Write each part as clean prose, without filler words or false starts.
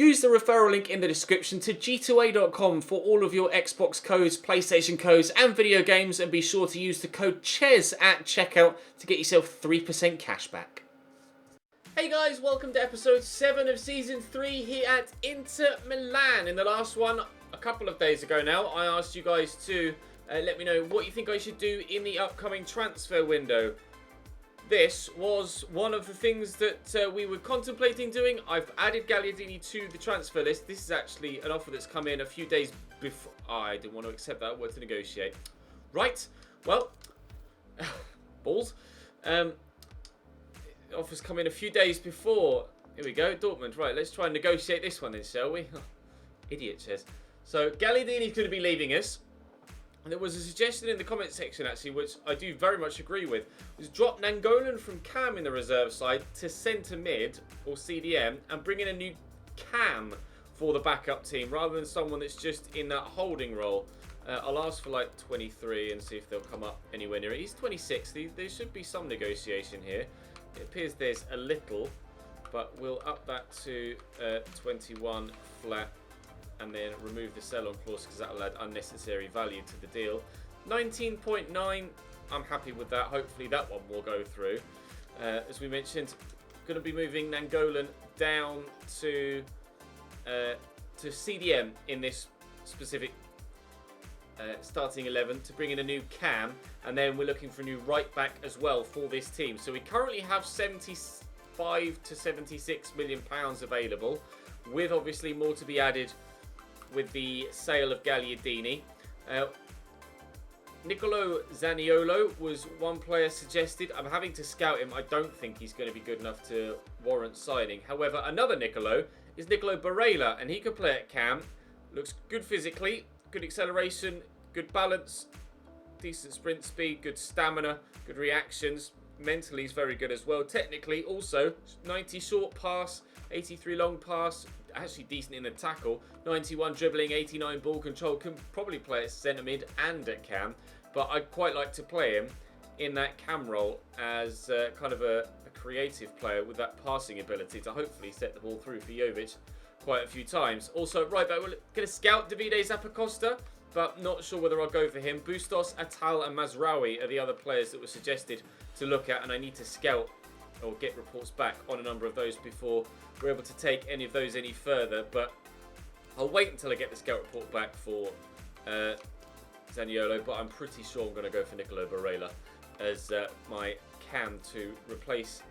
Use the referral link in the description to g2a.com for all of your Xbox codes, PlayStation codes and video games, and be sure to use the code CHES at checkout to get yourself 3% cash back. Hey guys, welcome to episode 7 of season 3 here at Inter Milan. In the last one, a couple of days ago now, I asked you guys to let me know what you think I should do in the upcoming transfer window. This was one of the things that we were contemplating doing. I've added Gagliardini to the transfer list. This is actually an offer that's come in a few days before. I didn't want to accept that. I wanted to negotiate. Right. Well, balls. Offers come in a few days before. Here we go. Dortmund. Right. Let's try and negotiate this one then, shall we? Idiot says. So Gagliardini's going to be leaving us. And there was a suggestion in the comment section, actually, which I do very much agree with, was drop Nangolan from Cam in the reserve side to centre mid, or CDM, and bring in a new Cam for the backup team, rather than someone that's just in that holding role. I'll ask for, like, 23 and see if they'll come up anywhere near it. He's 26. There should be some negotiation here. It appears there's a little, but we'll up that to 21 flat. And then remove the sell-on clause because that'll add unnecessary value to the deal. 19.9, I'm happy with that. Hopefully that one will go through. As we mentioned, going to be moving Nangolan down to CDM in this specific starting 11 to bring in a new Cam, and then we're looking for a new right back as well for this team. So we currently have 75 to 76 million pounds available, with obviously more to be added with the sale of Gagliardini. Nicolo Zaniolo was one player suggested. I'm having to scout him. I don't think he's going to be good enough to warrant signing. However, another Nicolo is Nicolo Barella, and he could play at Cam. Looks good physically, good acceleration, good balance, decent sprint speed, good stamina, good reactions. Mentally, he's very good as well. Technically, also 90 short pass, 83 long pass. Actually decent in the tackle, 91 dribbling, 89 ball control. Can probably play at centre mid and at Cam, but I'd quite like to play him in that Cam role as kind of a creative player with that passing ability to hopefully set the ball through for Jovic quite a few times. Also, right back, we're going to scout Davide Zappacosta, but not sure whether I'll go for him. Bustos, Atal and Mazraoui are the other players that were suggested to look at, and I need to scout or get reports back on a number of those before we're able to take any of those any further. But I'll wait until I get the scout report back for Zaniolo, but I'm pretty sure I'm going to go for Nicolo Barella as my Cam to replace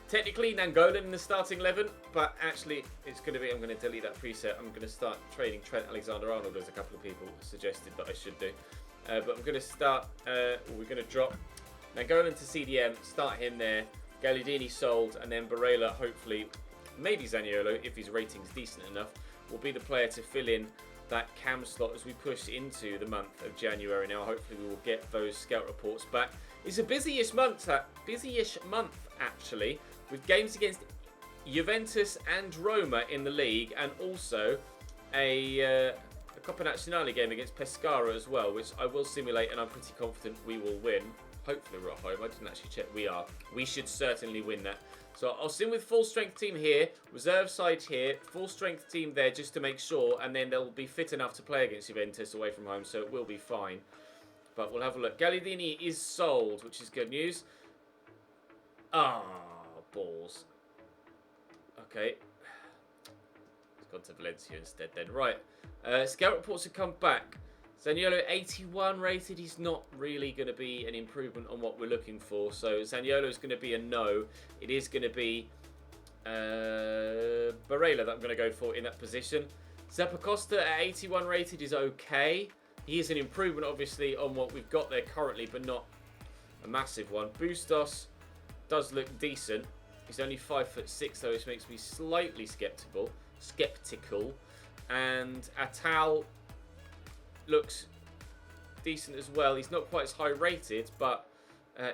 technically Nangolan in the starting 11, but actually it's going to be, I'm going to delete that preset. I'm going to start trading Trent Alexander-Arnold, as a couple of people suggested that I should do. But I'm going to start, we're going to drop Nangolan to CDM, start him there, Gagliardini sold, and then Barella, hopefully, maybe Zaniolo, if his rating's decent enough, will be the player to fill in that Cam slot as we push into the month of January now. Hopefully we will get those scout reports back. It's a busyish month actually, with games against Juventus and Roma in the league, and also a Coppa Nazionale game against Pescara as well, which I will simulate, and I'm pretty confident we will win. Hopefully we're at home. I didn't actually check. We are. We should certainly win that. So I'll sim with full strength team here, reserve side here, full strength team there just to make sure, and then they'll be fit enough to play against Juventus away from home, so it will be fine. But we'll have a look. Gagliardini is sold, which is good news. Ah, balls. Okay. It's gone to Valencia instead then. Right. Scout reports have come back. Zaniolo 81 rated. He's not really going to be an improvement on what we're looking for. So Zaniolo is going to be a no. It is going to be Barella that I'm going to go for in that position. Zappacosta at 81 rated is okay. He is an improvement, obviously, on what we've got there currently, but not a massive one. Bustos does look decent. He's only 5'6", though, which makes me slightly skeptical. And Atal looks decent as well. He's not quite as high rated, but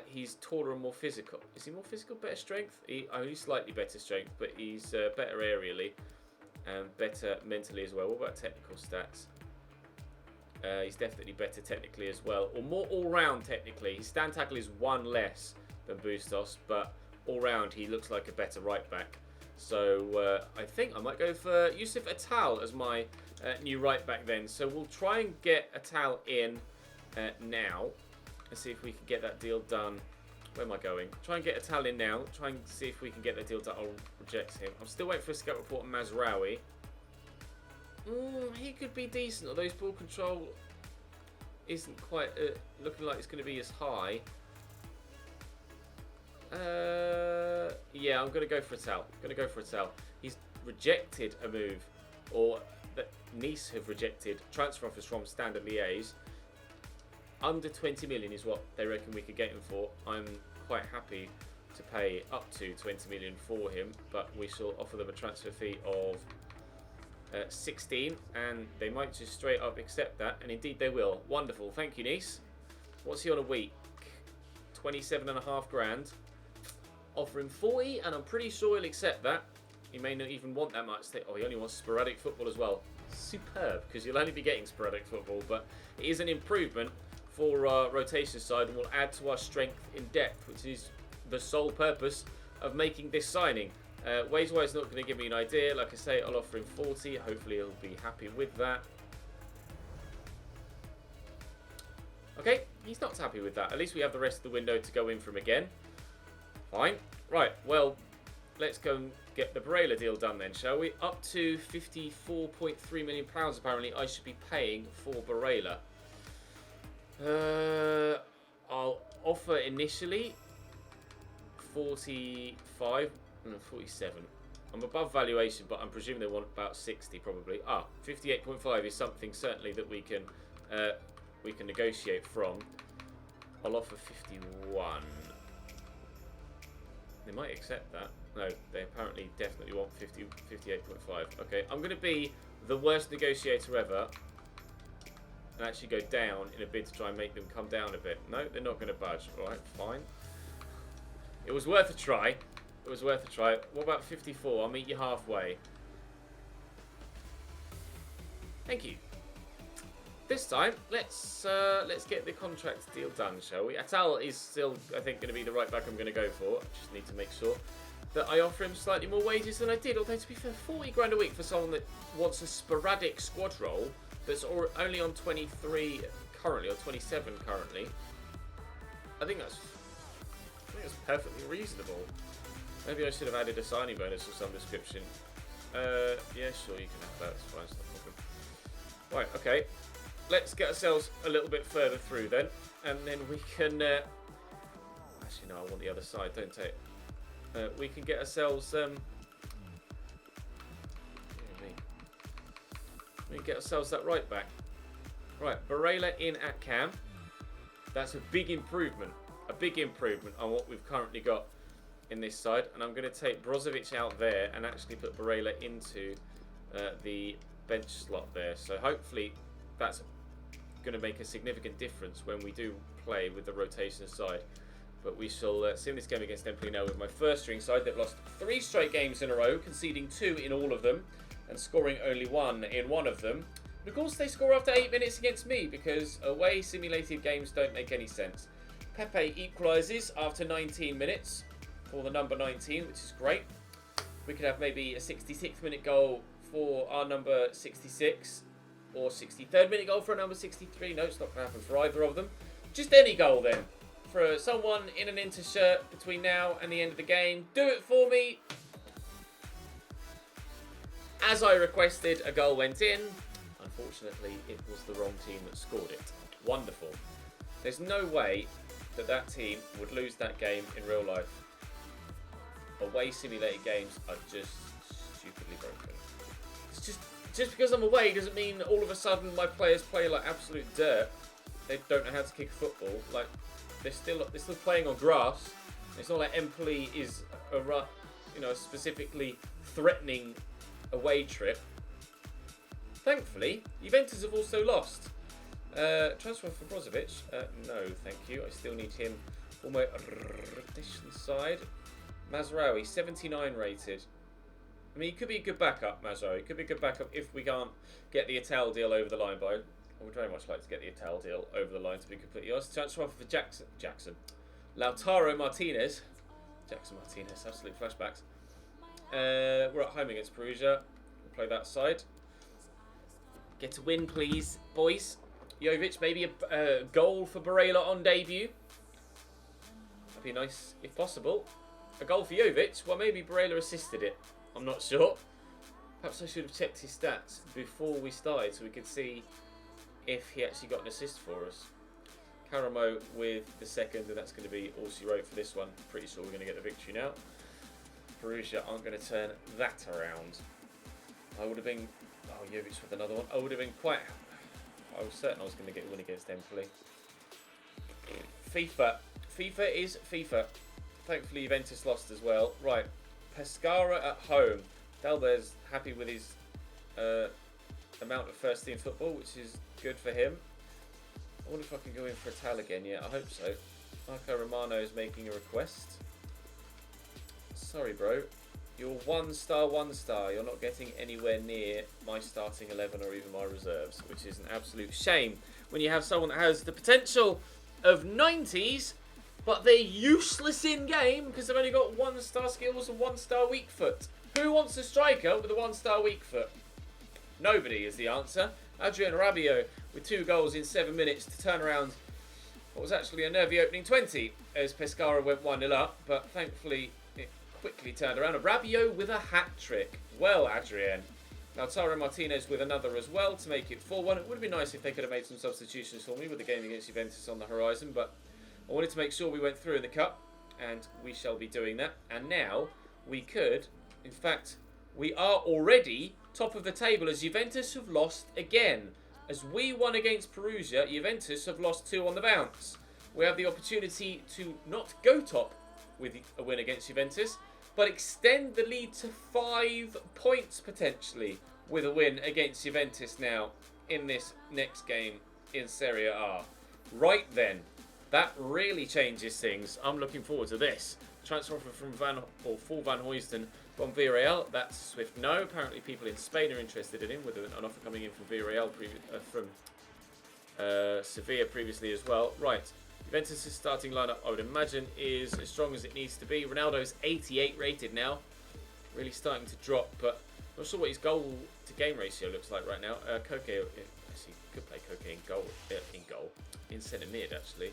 he's taller and more physical. Is he more physical, better strength? He's slightly better strength, but he's better aerially and better mentally as well. What about technical stats? He's definitely better technically as well, or more all-round technically. His stand tackle is one less than Bustos, but all-round he looks like a better right back. So I think I might go for Yusuf Atal as my new right back then. So we'll try and get Atal in now. Let's see if we can get that deal done. Where am I going? Try and get Atal in now. Try and see if we can get that deal done. I'll reject him. I'm still waiting for a scout report on Mazraoui. He could be decent, although his ball control isn't quite looking like it's going to be as high. Yeah, I'm going to go for Atal. He's rejected a move, or that Nice have rejected transfer offers from Standard Liège. Under 20 million is what they reckon we could get him for. I'm quite happy to pay up to 20 million for him, but we shall offer them a transfer fee of 16, and they might just straight up accept that, and indeed they will. Wonderful, thank you, Nice. What's he on a week? 27.5 grand. Offer him 40, and I'm pretty sure he'll accept that. He may not even want that much. Oh, he only wants sporadic football as well. Superb, because you'll only be getting sporadic football, but it is an improvement for our rotation side and will add to our strength in depth, which is the sole purpose of making this signing. Wage-wise, not going to give me an idea. Like I say, I'll offer him 40. Hopefully he'll be happy with that. Okay, he's not happy with that. At least we have the rest of the window to go in from again. Fine. Right, well, let's go and get the Barella deal done then, shall we? Up to £54.3 million apparently I should be paying for Barella. I'll offer initially 47. I'm above valuation, but I'm presuming they want about 60 probably. 58.5 is something certainly that we can negotiate from. I'll offer 51. They might accept that. No, they apparently definitely want 58.5. Okay, I'm going to be the worst negotiator ever and actually go down in a bid to try and make them come down a bit. No, they're not going to budge. All right, fine. It was worth a try. What about 54? I'll meet you halfway. Thank you. This time, let's get the contract deal done, shall we? Atal is still, I think, going to be the right back I'm going to go for. I just need to make sure that I offer him slightly more wages than I did. Although, to be fair, 40 grand a week for someone that wants a sporadic squad role that's only on 23 currently, or 27 currently. I think that's perfectly reasonable. Maybe I should have added a signing bonus of some description. Yeah, sure, you can have that. It's fine, it's no problem. Right, okay. Let's get ourselves a little bit further through then, and then we can... Actually, no, I want the other side, don't I? We can get ourselves... We can get ourselves that right back. Right, Barella in at cam. That's a big improvement. A big improvement on what we've currently got in this side. And I'm going to take Brozovic out there and actually put Barella into the bench slot there. So hopefully that's going to make a significant difference when we do play with the rotation side. But we shall see in this game against Empoli now with my first string side. They've lost 3 straight games in a row, conceding 2 in all of them and scoring only 1 in one of them. But of course they score after 8 minutes against me because away simulated games don't make any sense. Pepe equalises after 19 minutes for the number 19, which is great. We could have maybe a 66th minute goal for our number 66 or 63rd minute goal for our number 63. No, it's not going to happen for either of them. Just any goal then. For someone in an Inter shirt between now and the end of the game. Do it for me. As I requested, a goal went in. Unfortunately, it was the wrong team that scored it. Wonderful. There's no way that that team would lose that game in real life. Away simulated games are just stupidly broken. It's just because I'm away doesn't mean all of a sudden my players play like absolute dirt. They don't know how to kick a football. Like they're still playing on grass. It's not like Empoli is a specifically threatening away trip. Thankfully, Juventus have also lost. Transfer for Brozovic? No, thank you. I still need him for my rotation side. Mazraoui, 79 rated. I mean, he could be a good backup, Mazraoui. He could be a good backup if we can't get the Atal deal over the line. But I would very much like to get the Atal deal over the line, to be completely honest. Transfer for Jackson. Lautaro Martinez. Jackson Martinez, absolute flashbacks. We're at home against Perugia. We'll play that side. Get a win, please, boys. Jovic, maybe a goal for Barella on debut. That'd be nice, if possible. A goal for Jovic? Well, maybe Barella assisted it. I'm not sure. Perhaps I should have checked his stats before we started so we could see if he actually got an assist for us. Karamo with the second, and that's going to be all she wrote for this one. Pretty sure we're going to get the victory now. Perugia aren't going to turn that around. I would have been... Oh, Jovic with another one. I would have been quite... I was certain I was going to get a win against Empoli. FIFA. FIFA is FIFA. Thankfully, Juventus lost as well. Right. Pescara at home. Dalbert's happy with his amount of first-team football, which is good for him. I wonder if I can go in for a Tal again. Yeah, I hope so. Marco Romano is making a request. Sorry, bro. You're 1 star, 1 star. You're not getting anywhere near my starting 11 or even my reserves, which is an absolute shame when you have someone that has the potential of 90s, but they're useless in-game because they've only got 1 star skills and 1 star weak foot. Who wants a striker with a 1 star weak foot? Nobody is the answer. Adrien Rabiot with 2 goals in 7 minutes to turn around what was actually a nervy opening 20 as Pescara went 1-0 up, but thankfully it quickly turned around. A Rabiot with a hat-trick. Well, Adrien. Lautaro Martinez with another as well to make it 4-1. It would have been nice if they could have made some substitutions for me with the game against Juventus on the horizon, but I wanted to make sure we went through in the cup, and we shall be doing that. And now we could, in fact, we are already top of the table as Juventus have lost again. As we won against Perugia, Juventus have lost 2 on the bounce. We have the opportunity to not go top with a win against Juventus, but extend the lead to 5 points potentially with a win against Juventus now in this next game in Serie A. Right then, that really changes things. I'm looking forward to this. Transfer offer from Van Huijsten from Villarreal. That's swift no. Apparently people in Spain are interested in him, with an offer coming in from Villarreal, from Sevilla previously as well. Right. Juventus' starting lineup, I would imagine, is as strong as it needs to be. Ronaldo's 88 rated now. Really starting to drop, but I'm not sure what his goal to game ratio looks like right now. Koke, actually, could play Koke in centre mid, actually.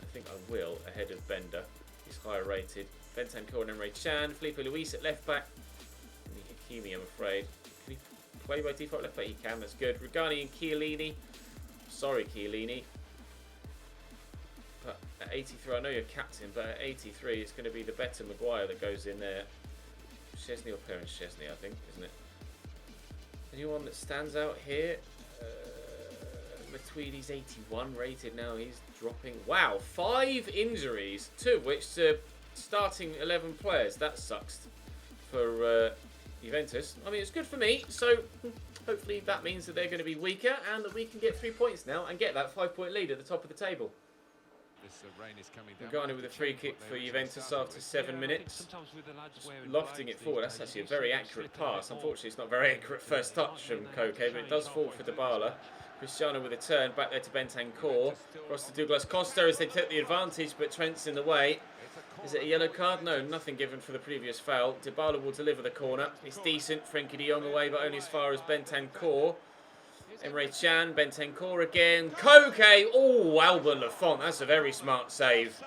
I think I will, ahead of Bender. He's higher rated. Bentancur and Emre Can. Felipe Luis at left back. Hakimi, I'm afraid. Can he play by default left back? He can, that's good. Rugani and Chiellini. Sorry, Chiellini. But at 83, I know you're captain, but at 83, it's going to be the better Maguire that goes in there. Szczesny or Perrin Szczesny, I think, isn't it? Anyone that stands out here? Matuidi's 81 rated now. He's dropping. Wow, 5 injuries, 2 of which to starting 11 players. That sucks for Juventus. I mean, it's good for me, so hopefully that means that they're going to be weaker and that we can get 3 points now and get that 5-point lead at the top of the table. Rugani with a free kick for Juventus after 7 minutes. Just lofting it forward. That's actually a very accurate pass. Unfortunately, it's not very accurate first touch from Koke, but it does fall for Dybala. Cristiano with a turn back there to Bentancur. Across to Douglas Costa as they took the advantage, but Trent's in the way. Is it a yellow card? No, nothing given for the previous foul. Dybala will deliver the corner. It's decent. Frenkie de Jong away, but only as far as Bentancur. Emre Can, Bentancur again. Koke! Oh, Albert Lafont. That's a very smart save.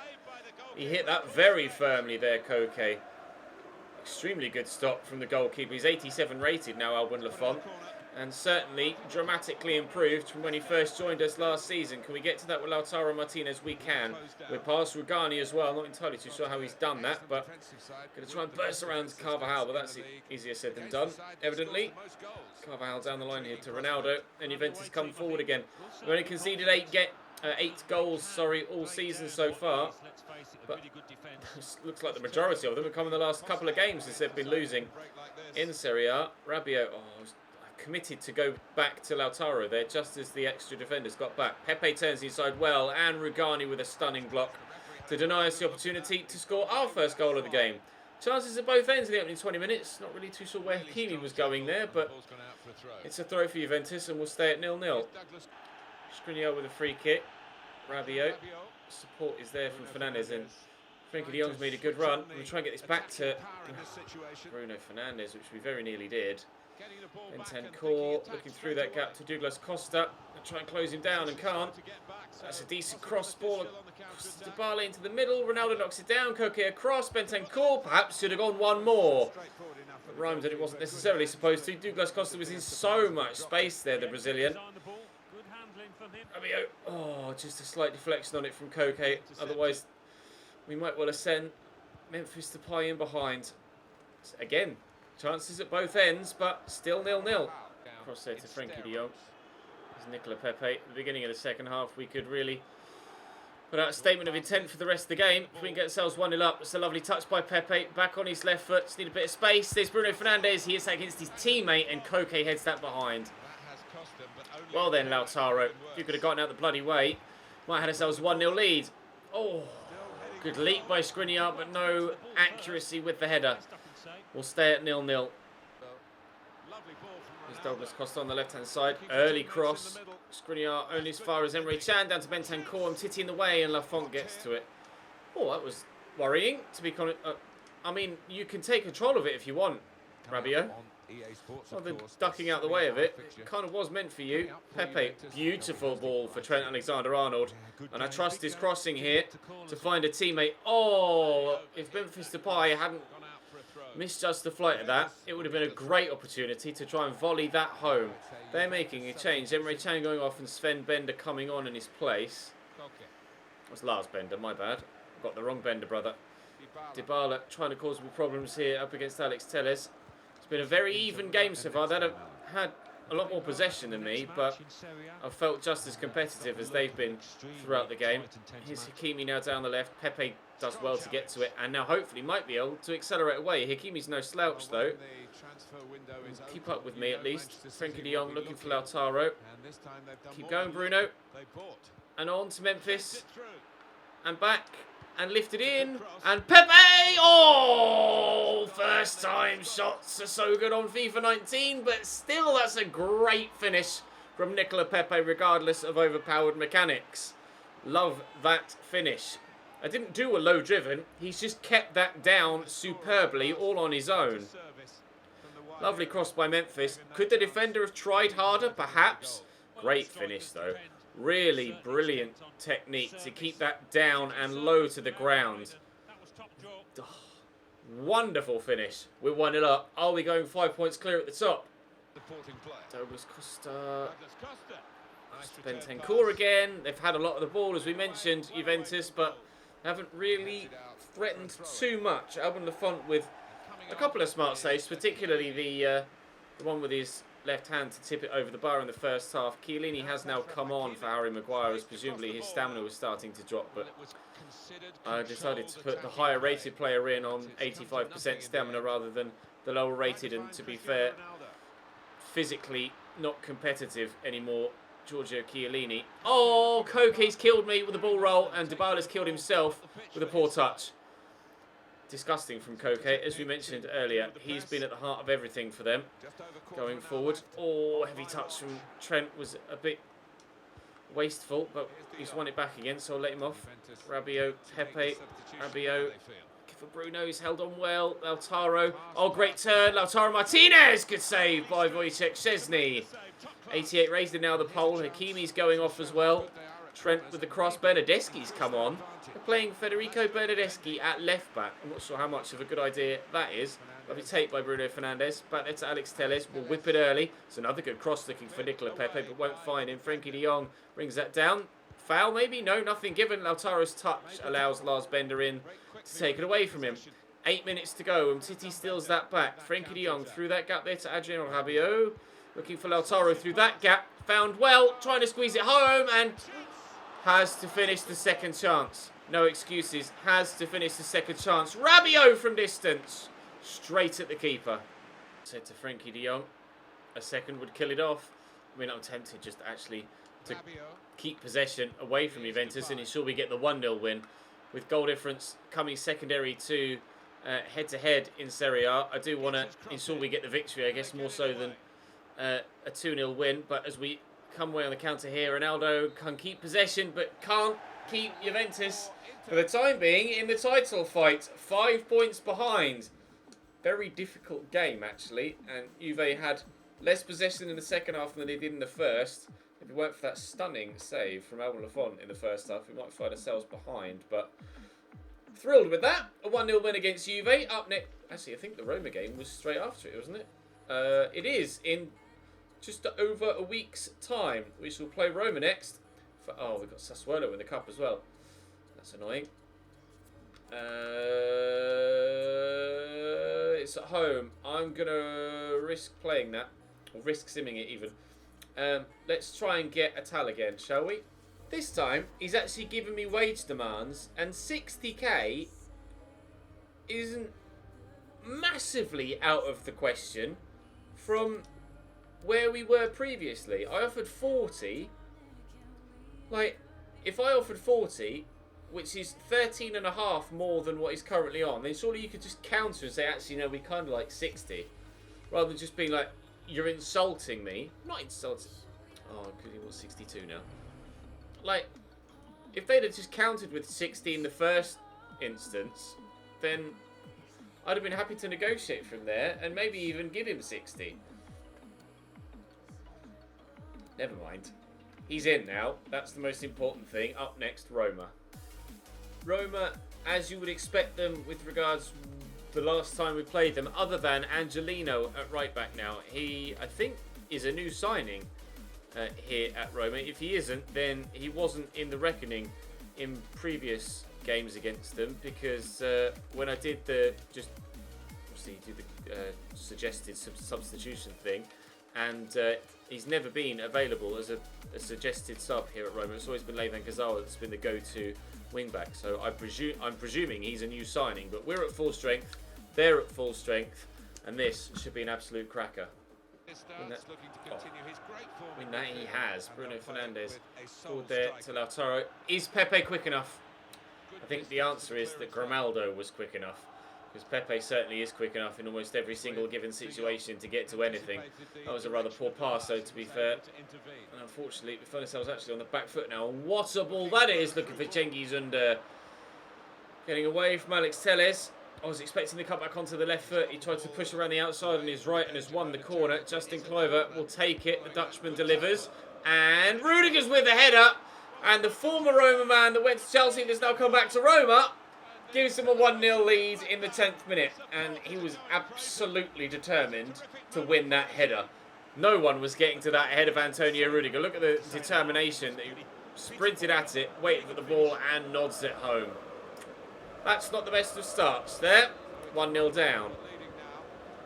He hit that very firmly there, Koke. Extremely good stop from the goalkeeper. He's 87 rated now, Albert Lafont. And certainly dramatically improved from when he first joined us last season. Can we get to that with Lautaro Martinez? We can. We're past Rugani as well. Not entirely too sure how he's done that, but going to try and burst around Carvajal, but that's easier said than done, evidently. Carvajal down the line here to Ronaldo, and Juventus come forward again. We've only conceded 8 goals, all season so far, but looks like the majority of them have come in the last couple of games as they've been losing in Serie A. Rabiot, committed to go back to Lautaro there just as the extra defenders got back. Pepe turns inside well, and Rugani with a stunning block to deny us the opportunity to score our first goal of the game. Chances at both ends in the opening 20 minutes. Not really too sure where Hakimi was going there, but it's a throw for Juventus and we'll stay at 0-0. Skriniar with a free kick. Rabiot. Support is there from Fernandes, and Frenkie de Jong's made a good run. We'll try and get this back to Bruno Fernandes, which we very nearly did. Bentancur looking through that gap to Douglas Costa. And try and close him down and can't. That's a decent cross ball. Dybala into the middle. Ronaldo knocks it down. Koke across. Bentancur perhaps should have gone one more. It rhymed and it wasn't necessarily supposed to. Douglas Costa was in so much space there, the Brazilian. Rabiot. Oh, just a slight deflection on it from Koke. Otherwise, we might well have sent Memphis Depay in behind. Again, chances at both ends, but still 0-0. Cross there to Frenkie de Jong. There's Nicola Pepe. At the beginning of the second half, we could really put out a statement of intent for the rest of the game. If we can get ourselves 1-0 up, it's a lovely touch by Pepe. Back on his left foot. Just need a bit of space. There's Bruno Fernandes. He hits that against his teammate, and Koke heads that behind. Well then, Lautaro. If you could have gotten out the bloody way, might have had ourselves 1-0 lead. Oh, good leap by Skriniar, but no accuracy with the header. We'll stay at 0-0. There's Douglas Costa on the left-hand side. Early cross. Skriniar only as far as Emre Can, down to Bentancur. Titty in the way, and Lafont gets to it. Oh, that was worrying, to be honest. I mean, you can take control of it if you want, Rabiot. Rather than ducking out the way of it, it kind of was meant for you. Pepe, beautiful ball for Trent Alexander-Arnold. And I trust his crossing here to find a teammate. Oh, if Memphis Depay hadn't misjudged the flight of that, it would have been a great opportunity to try and volley that home. They're making a change. Emre Can going off and Sven Bender coming on in his place. That's Lars Bender, my bad. Got the wrong Bender, brother. Dybala trying to cause me problems here up against Alex Telles. It's been a very even game so far. They've had a lot more possession than me, but I've felt just as competitive as they've been throughout the game. Here's Hakimi now down the left. Pepe does well to get to it, and now hopefully might be able to accelerate away. Hakimi's no slouch though. Keep up with me at least. Frenkie de Jong looking for Lautaro. Keep going, Bruno. And on to Memphis. And back. And lifted in. And Pepe! Oh! First time shots are so good on FIFA 19, but still that's a great finish from Nicola Pepe regardless of overpowered mechanics. Love that finish. I didn't do a low driven. He's just kept that down superbly all on his own. Lovely cross by Memphis. Could the defender have tried harder? Perhaps. Great finish though. Really brilliant technique to keep that down and low to the ground. Oh, wonderful finish. We're 1-0 up. Are we going 5 points clear at the top? Douglas Costa. Bentancur again. They've had a lot of the ball, as we mentioned, Juventus, but haven't really threatened too much. Alban Lafont with a couple of smart saves, particularly the one with his left hand to tip it over the bar in the first half. Chiellini has now come on for Harry Maguire, as presumably his stamina was starting to drop, but I decided to put the higher rated player in on 85% stamina rather than the lower rated, and to be fair, physically not competitive anymore, Giorgio Chiellini. Oh, Koke's killed me with a ball roll, and Dybala's killed himself with a poor touch. Disgusting from Koke. As we mentioned earlier, he's been at the heart of everything for them going forward. Oh, heavy touch from Trent was a bit wasteful, but he's won it back again, so I'll let him off. Rabiot, Pepe, Rabiot. For Bruno, he's held on well. Lautaro. Oh, great turn. Lautaro Martinez. Good save by Wojciech Szczesny. 88 raised in now the pole. Hakimi's going off as well. Trent with the cross. Bernardeschi's come on. They're playing Federico Bernardeschi at left back. I'm not sure how much of a good idea that is. Lovely take by Bruno Fernandes. Back there to Alex Telles. We'll whip it early. It's another good cross looking for Nicola Pepe, but won't find him. Frenkie de Jong brings that down. Foul maybe? No, nothing given. Lautaro's touch allows Lars Bender in to take it away from him. 8 minutes to go. Titi steals that back. Frenkie de Jong through that gap there to Adrien Rabiot. Looking for Lautaro through that gap. Found well. Trying to squeeze it home and has to finish the second chance. No excuses. Has to finish the second chance. Rabiot from distance. Straight at the keeper. Said to Frenkie de Jong. A second would kill it off. I mean, I'm tempted just actually to keep possession away from Juventus and ensure we get the 1-0 win. With goal difference coming secondary to head-to-head in Serie A. I do want to ensure we get the victory, I guess, more so than a 2-0 win. But as we come away on the counter here, Ronaldo can keep possession, but can't keep Juventus, for the time being, in the title fight. 5 points behind. Very difficult game, actually. And Juve had less possession in the second half than they did in the first. If it weren't for that stunning save from Alban Lafont in the first half, we might find ourselves behind. But thrilled with that. A 1-0 win against Juve. Up next. Actually, I think the Roma game was straight after it, wasn't it? It is in just over a week's time. We shall play Roma next. Oh, we've got Sassuolo in the cup as well. That's annoying. It's at home. I'm going to risk playing that. Or risk simming it even. Let's try and get Atal again, shall we? This time, he's actually given me wage demands. And 60k isn't massively out of the question from where we were previously. I offered 40. Like, if I offered 40, which is 13.5 more than what he's currently on, then surely you could just counter and say, actually, no, we kind of like 60. Rather than just being like, you're insulting me. Not insulting. Oh, because he wants 62 now. Like, if they'd have just countered with 60 in the first instance, then I'd have been happy to negotiate from there and maybe even give him 60. Never mind. He's in now. That's the most important thing. Up next, Roma. Roma, as you would expect them with regards the last time we played them, other than Angelino at right back now. He, I think, is a new signing here at Roma. If he isn't, then he wasn't in the reckoning in previous games against them, because when I did the suggested substitution thing, and he's never been available as a suggested sub here at Roma. It's always been Levan Gazala that's been the go-to wing-back. So I'm presuming he's a new signing, but we're at full strength, they're at full strength, and this should be an absolute cracker. Win that he has. Bruno Fernandes forward there to Lautaro. Is Pepe quick enough? I think the answer is that Grimaldo was quick enough, because Pepe certainly is quick enough in almost every single given situation to get to anything. That was a rather poor pass, though, to be fair. And unfortunately, we find ourselves actually on the back foot now. What a ball that is! Looking for Cengiz Under. Getting away from Alex Telles. I was expecting to cut back onto the left foot. He tried to push around the outside on his right and has won the corner. Justin Kluivert will take it. The Dutchman delivers. And Rudiger's with the header. And the former Roma man that went to Chelsea and has now come back to Roma gives him a 1-0 lead in the 10th minute. And he was absolutely determined to win that header. No one was getting to that ahead of Antonio Rudiger. Look at the determination. He sprinted at it, waited for the ball and nods it home. That's not the best of starts there. 1-0 down.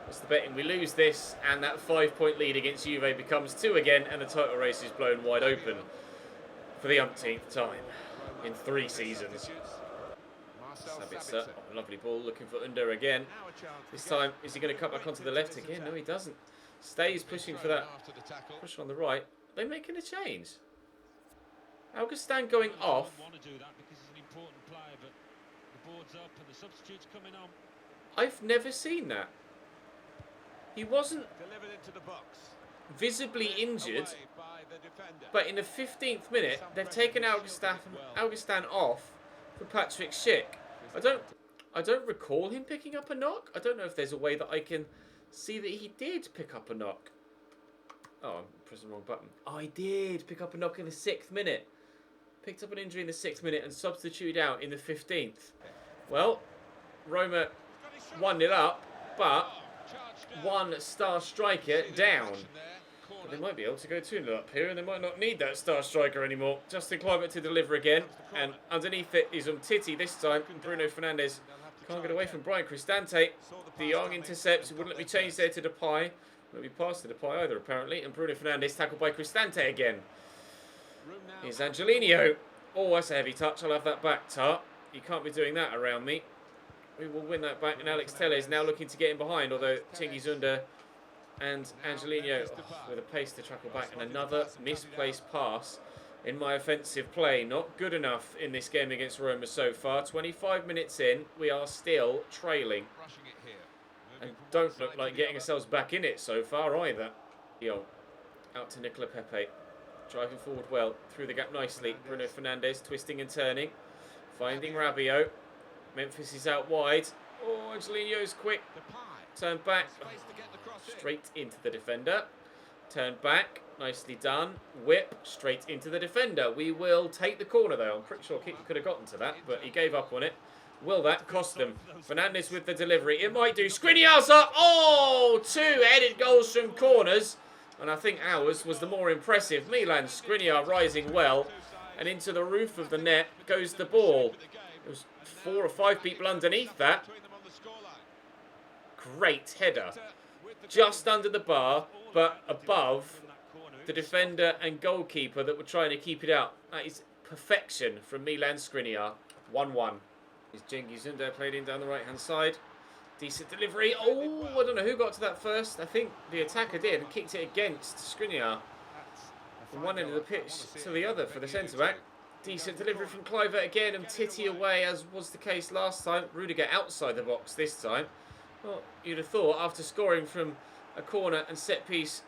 That's the betting. We lose this, and that 5-point lead against Juve becomes 2 again, and the title race is blown wide open for the umpteenth time in 3 seasons. Sabitzer, a lovely ball, looking for Under again. This time, is he going to cut back onto the left again? No, he doesn't. Stays pushing for that push on the right. Are they making a change? Augustin going off. I've never seen that. He wasn't visibly injured, but in the 15th minute, they've taken Augustin off for Patrick Schick. I don't recall him picking up a knock. I don't know if there's a way that I can see that he did pick up a knock. Oh, I'm pressing the wrong button. Oh, I did pick up a knock in the 6th minute. Picked up an injury in the 6th minute and substituted out in the 15th. Well, Roma 1-0 up, but one star striker down. But they might be able to go 2-0 up here, and they might not need that star striker anymore. Justin Kluivert to deliver again, and underneath it is Umtiti this time. Bruno Fernandes can't get away from Brian Cristante. De Jong intercepts. It wouldn't let me change there to Depay. Won't be passed to Depay either, apparently. And Bruno Fernandes tackled by Cristante again. Here's Angelino. Oh, that's a heavy touch. I'll have that back, Tart. You can't be doing that around me. We will win that back. And Alex Telles now looking to get in behind, although Cengiz Under and Angelino with a pace to trackle back. And another misplaced pass in my offensive play. Not good enough in this game against Roma so far. 25 minutes in, we are still trailing. And don't look like getting ourselves back in it so far either. Yo, out to Nicola Pepe. Driving forward well. Through the gap nicely. Bruno Fernandes twisting and turning. Finding Rabiot. Memphis is out wide. Oh, Angelino's quick. Turn back. Straight into the defender. Turn back. Nicely done. Whip straight into the defender. We will take the corner though. I'm pretty sure Kick could have gotten to that, but he gave up on it. Will that cost them? Fernandes with the delivery. It might do. Skriniar's up. Oh, 2 headed goals from corners. And I think ours was the more impressive. Milan, Skriniar rising well. And into the roof of the net goes the ball. There was 4 or 5 people underneath that. Great header. Just under the bar, but above the defender and goalkeeper that were trying to keep it out. That is perfection from Milan Skriniar. 1-1. Is Cengiz Ünder played in down the right-hand side. Decent delivery. Oh, I don't know who got to that first. I think the attacker did and kicked it against Skriniar. From one end of the pitch to the other for the centre-back. Decent delivery from Kluivert again and Titty away, as was the case last time. Rudiger outside the box this time. Well, you'd have thought after scoring from a corner and set piece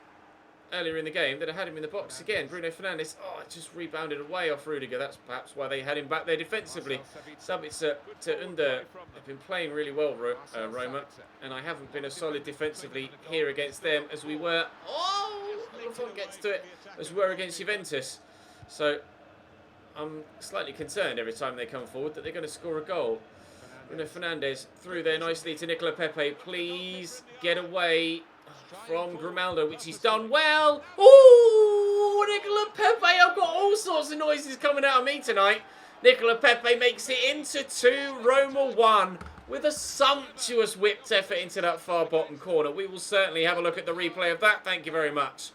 earlier in the game that I had him in the box again. Bruno Fernandes, just rebounded away off Rudiger. That's perhaps why they had him back there defensively. Sabitzer to Ünder. They've been playing really well, Roma, and I haven't been as solid defensively here against them as we were. Oh, Lafont gets to it, as we were against Juventus. So I'm slightly concerned every time they come forward that they're going to score a goal. Bruno Fernandes through there nicely to Nicola Pepe. Please get away from Grimaldo, which he's done well. Ooh, Nicola Pepe. I've got all sorts of noises coming out of me tonight. Nicola Pepe makes it into 2, Roma 1, with a sumptuous whipped effort into that far bottom corner. We will certainly have a look at the replay of that. Thank you very much.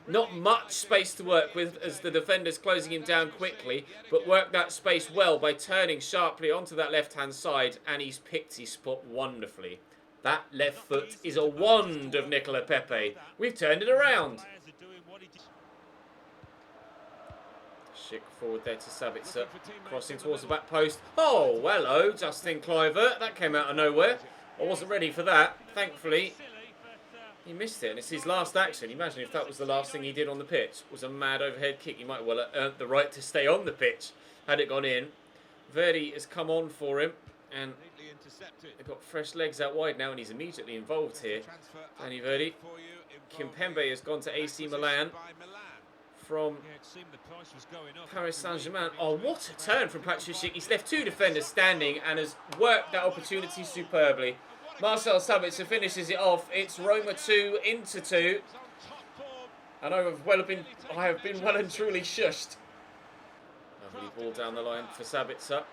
Not much space to work with as the defender's closing him down quickly, but worked that space well by turning sharply onto that left-hand side, and he's picked his spot wonderfully. That left foot is a wand of Nicola Pepe. We've turned it around. Schick forward there to Sabitzer, crossing towards the back post. Oh, hello, Justin Kluivert. That came out of nowhere. I wasn't ready for that, thankfully. He missed it, and it's his last action. Imagine if that was the last thing he did on the pitch. Was a mad overhead kick. He might well have earned the right to stay on the pitch had it gone in. Verdi has come on for him, and they've got fresh legs out wide now, and he's immediately involved here. Danny Verdi. Kimpembe has gone to AC Milan from Paris Saint-Germain. Oh, what a turn from Patrick Schick. He's left 2 defenders standing and has worked that opportunity superbly. Marcel Sabitzer finishes it off. It's Roma 2 into 2. And I have been well and truly shushed. Lovely ball down the line for Sabitzer.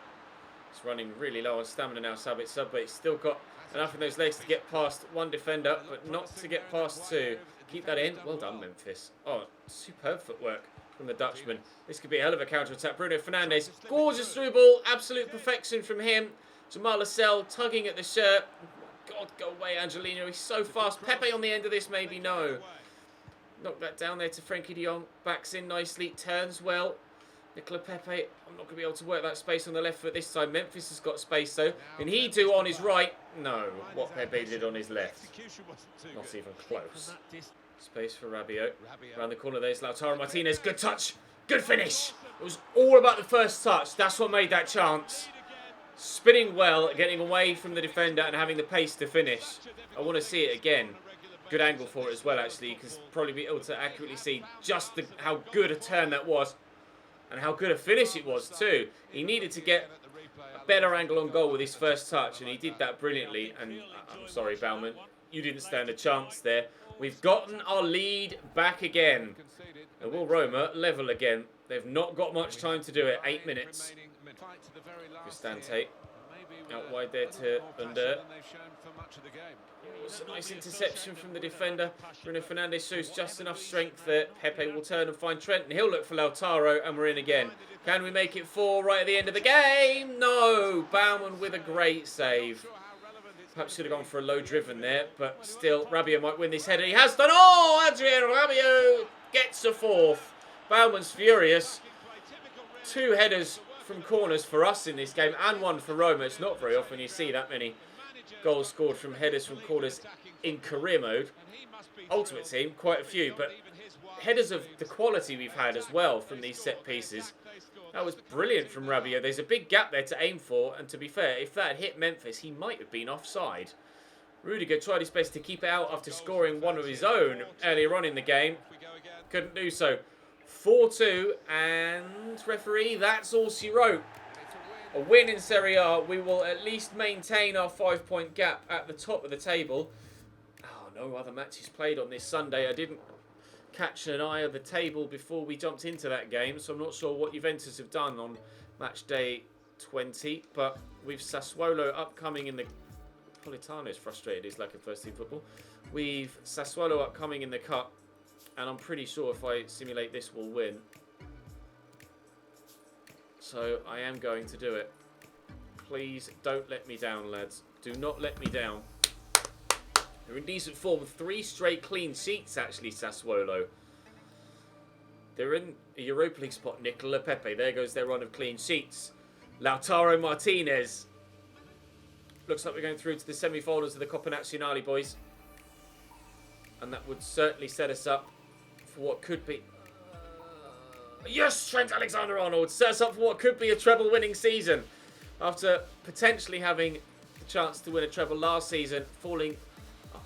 He's running really low on stamina now, Sabitzer, but he's still got enough in those legs to get past 1 defender, but not to get past 2. Keep that in. Well done, Memphis. Oh, superb footwork from the Dutchman. This could be a hell of a counter-attack. Bruno Fernandes, gorgeous through ball. Absolute perfection from him. Jamal Lascelles tugging at the shirt. God, go away, Angelino. He's so fast. Pepe on the end of this, maybe. No. Knock that down there to Frenkie de Jong. Backs in nicely. Turns well. Nicola Pepe. I'm not going to be able to work that space on the left foot this time. Memphis has got space, though. Can he do on his right? No. What Pepe did on his left. Not even close. Space for Rabiot. Around the corner there's Lautaro Martinez. Good touch. Good finish. It was all about the first touch. That's what made that chance. Spinning well, getting away from the defender and having the pace to finish. I want to see it again. Good angle for it as well, actually. You can probably be able to accurately see just how good a turn that was and how good a finish it was too. He needed to get a better angle on goal with his first touch, and he did that brilliantly. And I'm sorry, Baumann, you didn't stand a chance there. We've gotten our lead back again. And will Roma level again? They've not got much time to do it. 8 minutes. Cristante out wide there to Ünder. It's a nice interception from the defender. Bruno Fernandes shows just enough strength there. Pepe will turn and find Trent, and he'll look for Lautaro, and we're in again. Can we make it 4 right at the end of the game? No! Baumann with a great save. Perhaps should have gone for a low driven there, but still, Rabiot might win this header. He has done. Oh, Adrien Rabiot gets a 4th. Baumann's furious. 2 headers from corners for us in this game, and 1 for Roma. It's not very often you see that many goals scored from headers from corners in career mode. Ultimate Team, quite a few, but headers of the quality we've had as well from these set pieces. That was brilliant from Rabiot. There's a big gap there to aim for, and to be fair, if that had hit Memphis, he might have been offside. Rudiger tried his best to keep it out after scoring one of his own earlier on in the game. Couldn't do so. 4-2, and referee, that's all she wrote. A win in Serie A. We will at least maintain our 5-point gap at the top of the table. Oh, no other matches played on this Sunday. I didn't catch an eye of the table before we jumped into that game, so I'm not sure what Juventus have done on match day 20, but we've Sassuolo upcoming in the... Politano's frustrated, he's like a first team football. We've Sassuolo upcoming in the cup, and I'm pretty sure if I simulate this, we'll win. So I am going to do it. Please don't let me down, lads. Do not let me down. They're in decent form. 3 straight clean sheets, actually, Sassuolo. They're in a Europa League spot. Nicola Pepe. There goes their run of clean sheets. Lautaro Martinez. Looks like we're going through to the semi-finals of the Coppa Nazionale, boys. And that would certainly set us up for what could be... yes, Trent Alexander-Arnold sets us up for what could be a treble-winning season. After potentially having the chance to win a treble last season, falling...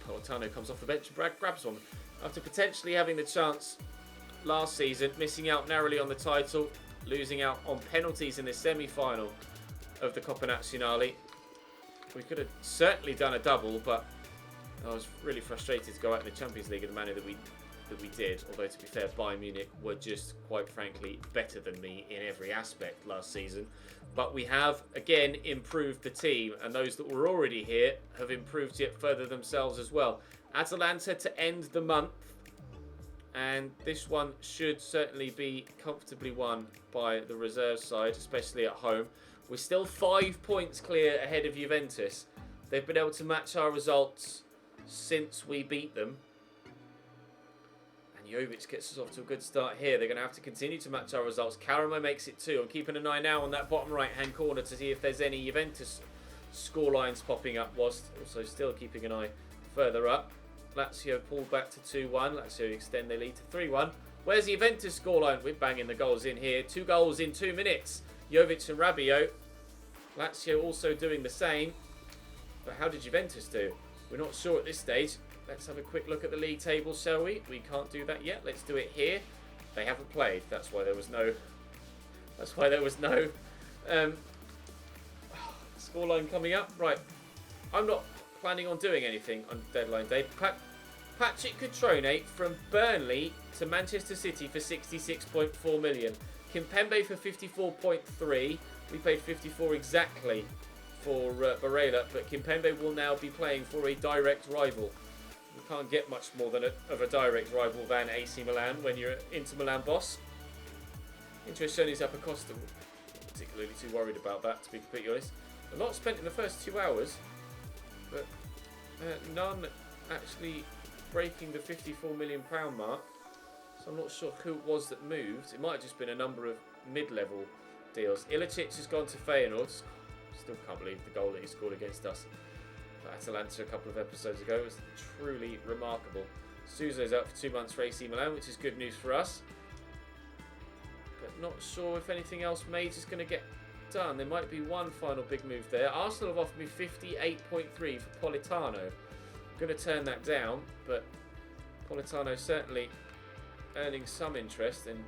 Politano comes off the bench and grabs one. After potentially having the chance last season, missing out narrowly on the title, losing out on penalties in the semi-final of the Coppa Nazionale. We could have certainly done a double, but I was really frustrated to go out in the Champions League in the manner that we did. Although, to be fair, Bayern Munich were just, quite frankly, better than me in every aspect last season. But we have, again, improved the team, and those that were already here have improved yet further themselves as well. Atalanta to end the month, and this one should certainly be comfortably won by the reserve side, especially at home. We're still 5 points clear ahead of Juventus. They've been able to match our results since we beat them. Jovic gets us off to a good start here. They're going to have to continue to match our results. Caramo makes it 2. I'm keeping an eye now on that bottom right-hand corner to see if there's any Juventus scorelines popping up, whilst also still keeping an eye further up. Lazio pulled back to 2-1. Lazio extend their lead to 3-1. Where's the Juventus scoreline? We're banging the goals in here. 2 goals in 2 minutes. Jovic and Rabiot. Lazio also doing the same. But how did Juventus do? We're not sure at this stage. Let's have a quick look at the league table, shall we? We can't do that yet. Let's do it here. They haven't played. That's why there was no... scoreline coming up. Right. I'm not planning on doing anything on deadline day. Patrick Cutrone from Burnley to Manchester City for 66.4 million. Kimpembe for 54.3. We paid 54 exactly for Barella, but Kimpembe will now be playing for a direct rival. You can't get much more than of a direct rival than AC Milan when you're Inter Milan boss. Interest shown is up Acosta. Not particularly too worried about that, to be completely honest. A lot spent in the first 2 hours, but none actually breaking the £54 million mark. So I'm not sure who it was that moved. It might have just been a number of mid-level deals. Ilicic has gone to Feyenoord. Still can't believe the goal that he scored against us Atalanta a couple of episodes ago. It was truly remarkable. Suso's out for 2 months for AC Milan, which is good news for us. But not sure if anything else major is going to get done. There might be one final big move there. Arsenal have offered me 58.3 for Politano. I'm going to turn that down, but Politano certainly earning some interest and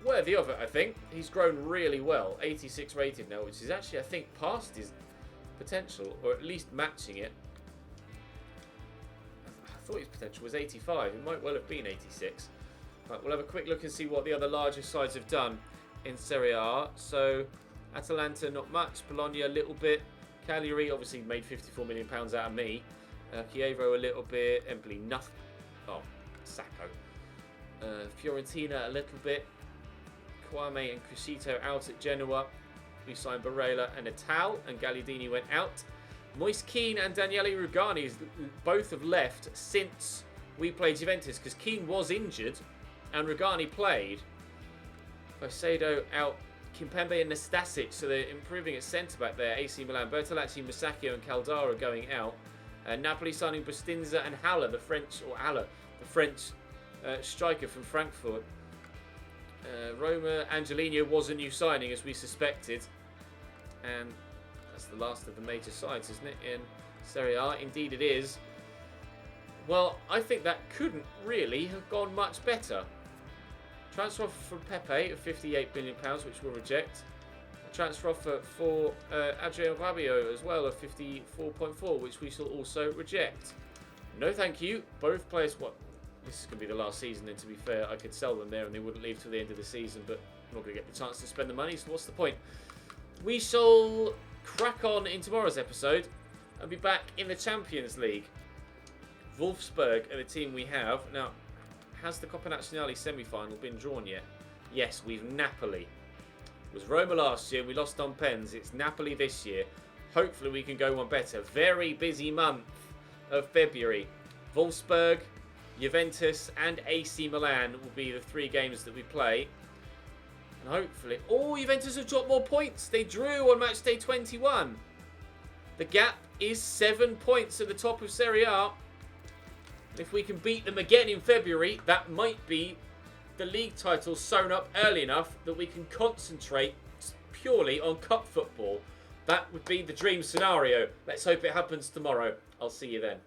worthy of it, I think. He's grown really well. 86 rated now, which is actually, I think, past his potential, or at least matching it. I thought his potential was 85. It might well have been 86. Right, we'll have a quick look and see what the other larger sides have done in Serie A. So, Atalanta, not much. Bologna, a little bit. Cagliari, obviously, made £54 million out of me. Chievo, a little bit. Empoli, nothing. Oh, Sacco. Fiorentina, a little bit. Kwame and Crescito out at Genoa. We signed Barella and Natal, and Gagliardini went out. Moise Keane and Daniele Rugani both have left since we played Juventus, because Keane was injured and Rugani played. Caicedo out, Kimpembe and Nastasic, so they're improving at centre-back there. AC Milan, Bertolacci, Musacchio and Caldara going out. Napoli signing Bustinza and Haller, the French striker from Frankfurt. Roma Angelino was a new signing, as we suspected. And that's the last of the major sides, isn't it, in Serie A? Indeed it is. Well, I think that couldn't really have gone much better. Transfer offer from Pepe of £58 million, which we'll reject. A transfer offer for Adrien Rabiot as well of 54.4, which we shall also reject. No thank you. Both players... What? This is going to be the last season, and to be fair, I could sell them there and they wouldn't leave till the end of the season, but I'm not going to get the chance to spend the money, so what's the point? We shall crack on in tomorrow's episode and be back in the Champions League. Wolfsburg are the team we have. Now, has the Coppa Nazionale semi-final been drawn yet? Yes, we've Napoli. It was Roma last year, we lost on pens. It's Napoli this year. Hopefully we can go one better. Very busy month of February. Wolfsburg, Juventus and AC Milan will be the 3 games that we play. And hopefully... Oh, Juventus have dropped more points. They drew on match day 21. The gap is 7 points at the top of Serie A. If we can beat them again in February, that might be the league title sewn up early enough that we can concentrate purely on cup football. That would be the dream scenario. Let's hope it happens tomorrow. I'll see you then.